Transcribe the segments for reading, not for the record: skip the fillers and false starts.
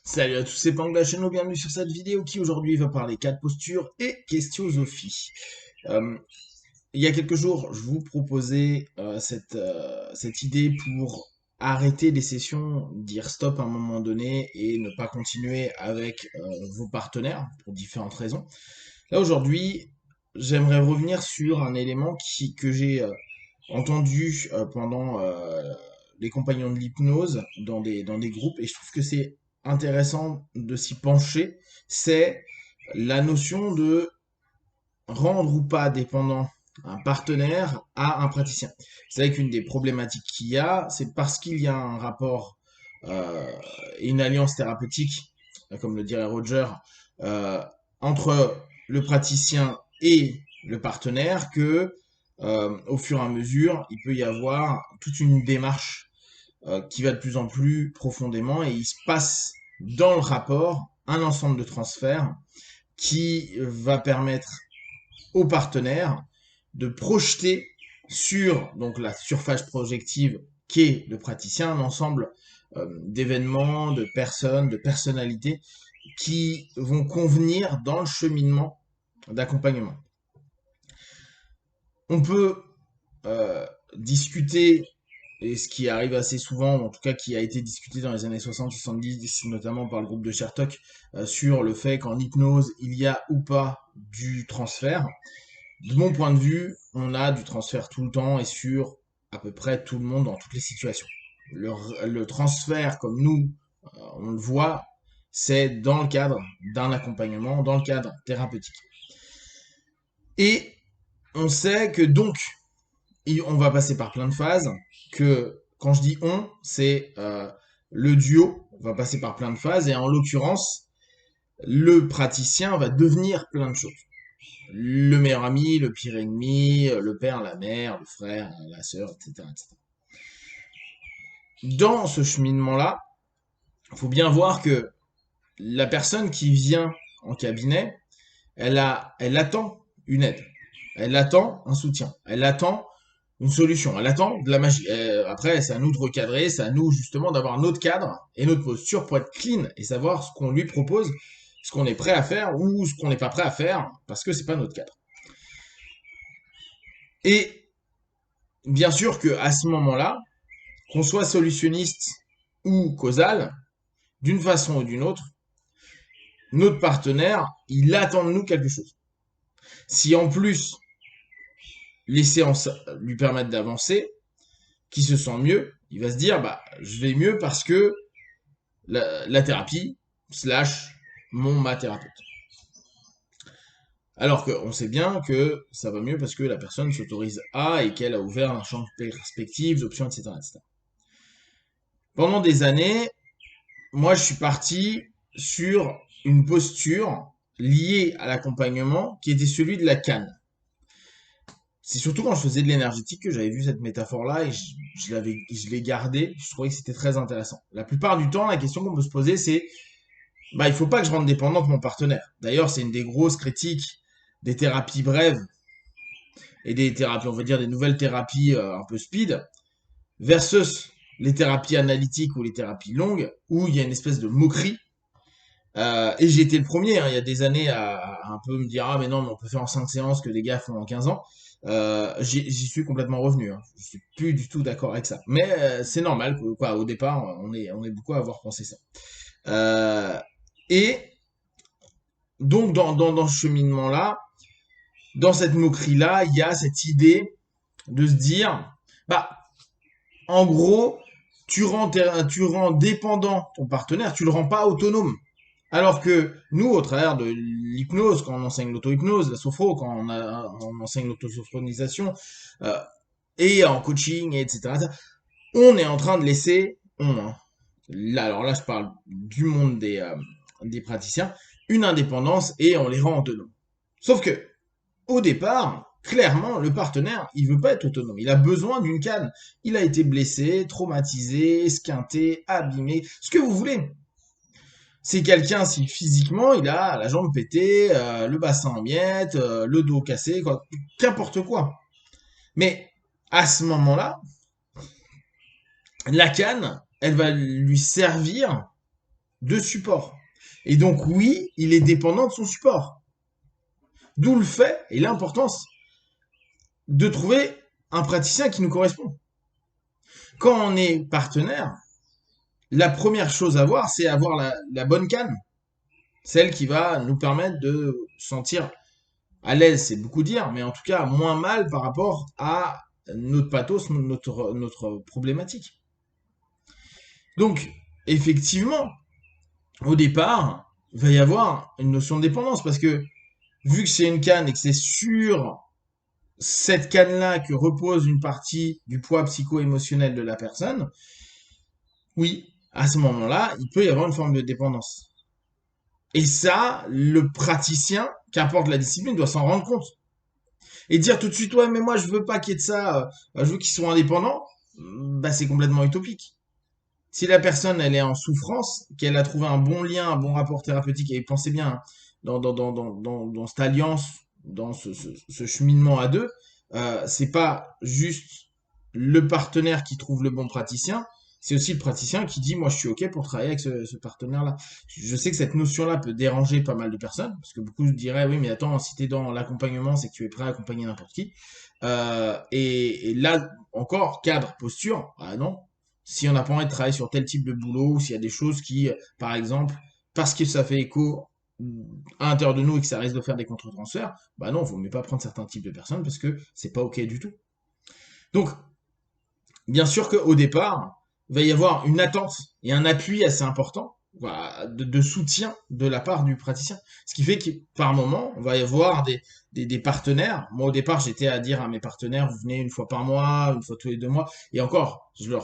Salut à tous, c'est Pang de la chaîne, bienvenue sur cette vidéo qui aujourd'hui va parler cas de posture et questionsophie. Euh, il y a quelques jours, je vous proposais cette idée pour arrêter les sessions, dire stop à un moment donné et ne pas continuer avec vos partenaires pour différentes raisons. Là aujourd'hui, j'aimerais revenir sur un élément que j'ai entendu pendant les compagnons de l'hypnose dans des groupes, et je trouve que c'est intéressant de s'y pencher, c'est la notion de rendre ou pas dépendant un partenaire à un praticien. C'est vrai qu'une des problématiques qu'il y a, c'est parce qu'il y a un rapport et une alliance thérapeutique, comme le dirait Roger, euh, entre le praticien et le partenaire, que au fur et à mesure, il peut y avoir toute une démarche qui va de plus en plus profondément, et il se passe dans le rapport un ensemble de transferts qui va permettre au partenaire de projeter sur donc la surface projective qu'est le praticien un ensemble d'événements, de personnes, de personnalités qui vont convenir dans le cheminement d'accompagnement. On peut discuter, et ce qui arrive assez souvent, ou en tout cas qui a été discuté dans les années 60-70, notamment par le groupe de Chertok, sur le fait qu'en hypnose, il y a ou pas du transfert. De mon point de vue, on a du transfert tout le temps et sur à peu près tout le monde dans toutes les situations. Le transfert, comme nous, on le voit, c'est dans le cadre d'un accompagnement, dans le cadre thérapeutique. Et on sait que donc, on va passer par plein de phases, que quand je dis on, c'est le duo va passer par plein de phases, et en l'occurrence, le praticien va devenir plein de choses. Le meilleur ami, le pire ennemi, le père, la mère, le frère, la sœur, etc., etc. Dans ce cheminement-là, il faut bien voir que la personne qui vient en cabinet, elle attend une aide, elle attend un soutien, elle attend une solution, elle attend de la magie. Après, c'est à nous de recadrer, c'est à nous justement d'avoir notre cadre et notre posture pour être clean et savoir ce qu'on lui propose, ce qu'on est prêt à faire ou ce qu'on n'est pas prêt à faire parce que c'est pas notre cadre. Et bien sûr que à ce moment-là, qu'on soit solutionniste ou causal, d'une façon ou d'une autre, notre partenaire, il attend de nous quelque chose. Si en plus les séances lui permettent d'avancer, qu'il se sent mieux, il va se dire bah je vais mieux parce que la thérapie slash ma thérapeute. Alors qu'on sait bien que ça va mieux parce que la personne s'autorise à et qu'elle a ouvert un champ de perspectives, d'options, etc., etc. Pendant des années, moi je suis parti sur une posture liée à l'accompagnement qui était celui de la canne. C'est surtout quand je faisais de l'énergétique que j'avais vu cette métaphore-là, et je l'ai gardée. Je trouvais que c'était très intéressant. La plupart du temps, la question qu'on peut se poser, c'est bah, il faut pas que je rende dépendant de mon partenaire. D'ailleurs, c'est une des grosses critiques des thérapies brèves et des thérapies, on va dire des nouvelles thérapies un peu speed, versus les thérapies analytiques ou les thérapies longues, où il y a une espèce de moquerie. Et j'ai été le premier, hein, il y a des années, à un peu me dire ah mais non, mais on peut faire en 5 séances que des gars font en 15 ans. J'y suis complètement revenu. Hein. Je suis plus du tout d'accord avec ça. Mais c'est normal, quoi. Au départ, on est beaucoup à avoir pensé ça. Euh, et donc dans ce cheminement-là, dans cette moquerie-là, il y a cette idée de se dire, bah, en gros, tu rends dépendant ton partenaire, tu le rends pas autonome. Alors que nous, au travers de l'hypnose, quand on enseigne l'auto-hypnose, la sophro, quand on enseigne l'autosophronisation, euh, et en coaching, etc., on est en train de laisser, hein, là, alors là, je parle du monde des praticiens, une indépendance et on les rend autonomes. Sauf que, au départ, clairement, le partenaire, il veut pas être autonome. Il a besoin d'une canne. Il a été blessé, traumatisé, esquinté, abîmé, ce que vous voulez. C'est quelqu'un, si physiquement, il a la jambe pétée, le bassin en miettes, le dos cassé, quoi, qu'importe quoi. Mais à ce moment-là, la canne, elle va lui servir de support. Et donc oui, il est dépendant de son support. D'où le fait et l'importance de trouver un praticien qui nous correspond. Quand on est partenaire, la première chose à voir, c'est avoir la bonne canne. Celle qui va nous permettre de sentir à l'aise, c'est beaucoup dire, mais en tout cas moins mal par rapport à notre pathos, notre problématique. Donc, effectivement, au départ, il va y avoir une notion de dépendance parce que vu que c'est une canne et que c'est sur cette canne-là que repose une partie du poids psycho-émotionnel de la personne, oui, à ce moment-là, il peut y avoir une forme de dépendance. Et ça, le praticien qui apporte la discipline doit s'en rendre compte. Et dire tout de suite, ouais, mais moi, je veux pas qu'il y ait de ça, je veux qu'ils soient indépendants, bah, c'est complètement utopique. Si la personne, elle est en souffrance, qu'elle a trouvé un bon lien, un bon rapport thérapeutique, et pensez bien, hein, dans cette alliance, dans ce cheminement à deux, c'est pas juste le partenaire qui trouve le bon praticien, c'est aussi le praticien qui dit, moi, je suis OK pour travailler avec ce partenaire-là. Je sais que cette notion-là peut déranger pas mal de personnes, parce que beaucoup diraient, oui, mais attends, si t'es dans l'accompagnement, c'est que tu es prêt à accompagner n'importe qui. Et là, encore, cadre, posture, ah non, si on n'a pas envie de travailler sur tel type de boulot, ou s'il y a des choses qui, par exemple, parce que ça fait écho à l'intérieur de nous et que ça risque de faire des contre-transferts, bah non, il vaut mieux pas prendre certains types de personnes parce que c'est pas OK du tout. Donc, bien sûr qu'au départ, il va y avoir une attente et un appui assez important, voilà, de soutien de la part du praticien. Ce qui fait que par moment, on va y avoir des partenaires. Moi, au départ, j'étais à dire à mes partenaires, vous venez une fois par mois, une fois tous les 2 mois. Et encore, je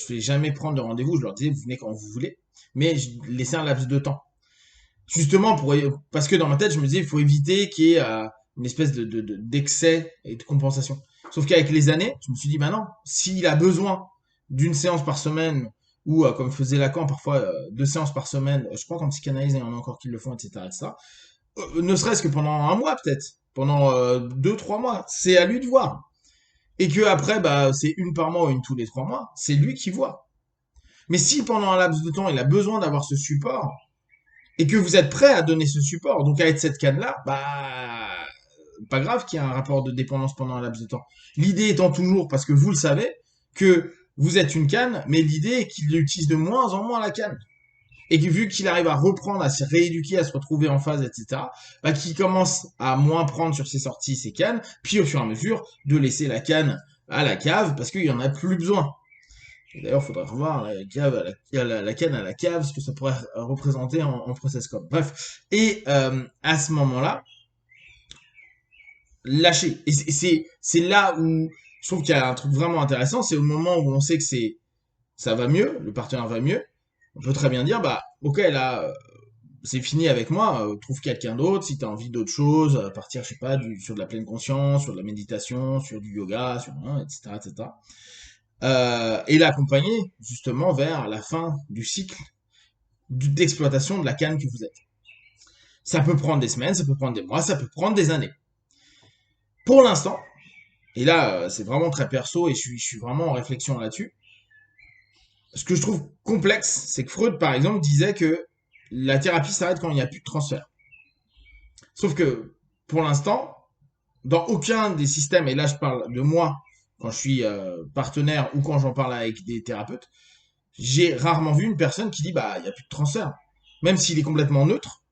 fais jamais prendre de rendez-vous. Je leur disais, vous venez quand vous voulez. Mais je laissais un laps de temps. Justement, parce que dans ma tête, je me disais, il faut éviter qu'il y ait une espèce d'excès et de compensation. Sauf qu'avec les années, je me suis dit, bah non, s'il a besoin d'une séance par semaine, ou comme faisait Lacan, parfois 2 séances par semaine, je crois qu'en psychanalyse, il y en a encore qui le font, etc., etc. Ne serait-ce que pendant un mois, peut-être, pendant 2, 3 mois, c'est à lui de voir. Et que après, bah, c'est une par mois ou une tous les 3 mois, c'est lui qui voit. Mais si pendant un laps de temps, il a besoin d'avoir ce support, et que vous êtes prêt à donner ce support, donc à être cette canne-là, bah, pas grave qu'il y ait un rapport de dépendance pendant un laps de temps. L'idée étant toujours, parce que vous le savez, que vous êtes une canne, mais l'idée est qu'il utilise de moins en moins la canne. Et que vu qu'il arrive à reprendre, à se rééduquer, à se retrouver en phase, etc., bah, qu'il commence à moins prendre sur ses sorties ses cannes, puis au fur et à mesure de laisser la canne à la cave, parce qu'il y en a plus besoin. D'ailleurs, il faudrait revoir la canne à la cave, ce que ça pourrait représenter en process code. Bref. Et à ce moment-là, lâcher. Et c'est là où je trouve qu'il y a un truc vraiment intéressant, c'est au moment où on sait que ça va mieux, le partenaire va mieux, on peut très bien dire, bah, ok, là, c'est fini avec moi, trouve quelqu'un d'autre, si tu as envie d'autre chose, partir, je sais pas, sur de la pleine conscience, sur de la méditation, sur du yoga, sur, etc., etc. Et l'accompagner justement vers la fin du cycle d'exploitation de la canne que vous êtes. Ça peut prendre des semaines, ça peut prendre des mois, ça peut prendre des années. Pour l'instant, et là c'est vraiment très perso et je suis vraiment en réflexion là-dessus, ce que je trouve complexe, c'est que Freud par exemple disait que la thérapie s'arrête quand il n'y a plus de transfert. Sauf que pour l'instant, dans aucun des systèmes, et là je parle de moi quand je suis partenaire ou quand j'en parle avec des thérapeutes, j'ai rarement vu une personne qui dit bah il y a plus de transfert, même s'il est complètement neutre.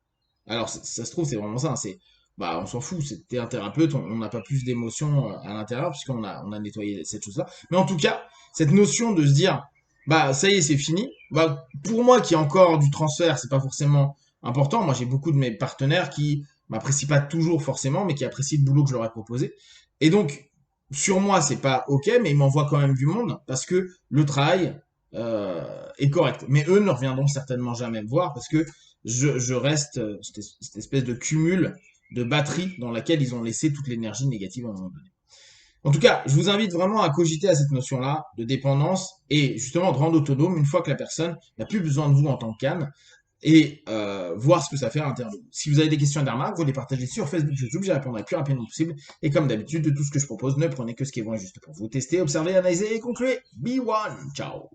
Alors ça se trouve c'est vraiment ça, c'est bah on s'en fout, c'était un thérapeute, on n'a pas plus d'émotions à l'intérieur puisqu'on a nettoyé cette chose-là. Mais en tout cas, cette notion de se dire bah ça y est c'est fini, bah pour moi qui ai encore du transfert, c'est pas forcément important. Moi j'ai beaucoup de mes partenaires qui m'apprécient pas toujours forcément, mais qui apprécient le boulot que je leur ai proposé. Et donc sur moi c'est pas ok, mais ils m'envoient quand même du monde parce que le travail est correct. Mais eux ne reviendront certainement jamais me voir parce que je reste cette espèce de cumul de batterie dans laquelle ils ont laissé toute l'énergie négative à un moment donné. En tout cas, je vous invite vraiment à cogiter à cette notion-là de dépendance et justement de rendre autonome une fois que la personne n'a plus besoin de vous en tant que canne et voir ce que ça fait à l'intérieur de vous. Si vous avez des questions et des remarques, vous les partagez sur Facebook, YouTube, j'y répondrai le plus rapidement possible. Et comme d'habitude, de tout ce que je propose, ne prenez que ce qui est bon et juste pour vous. Testez, observez, analysez et concluez. Be one. Ciao.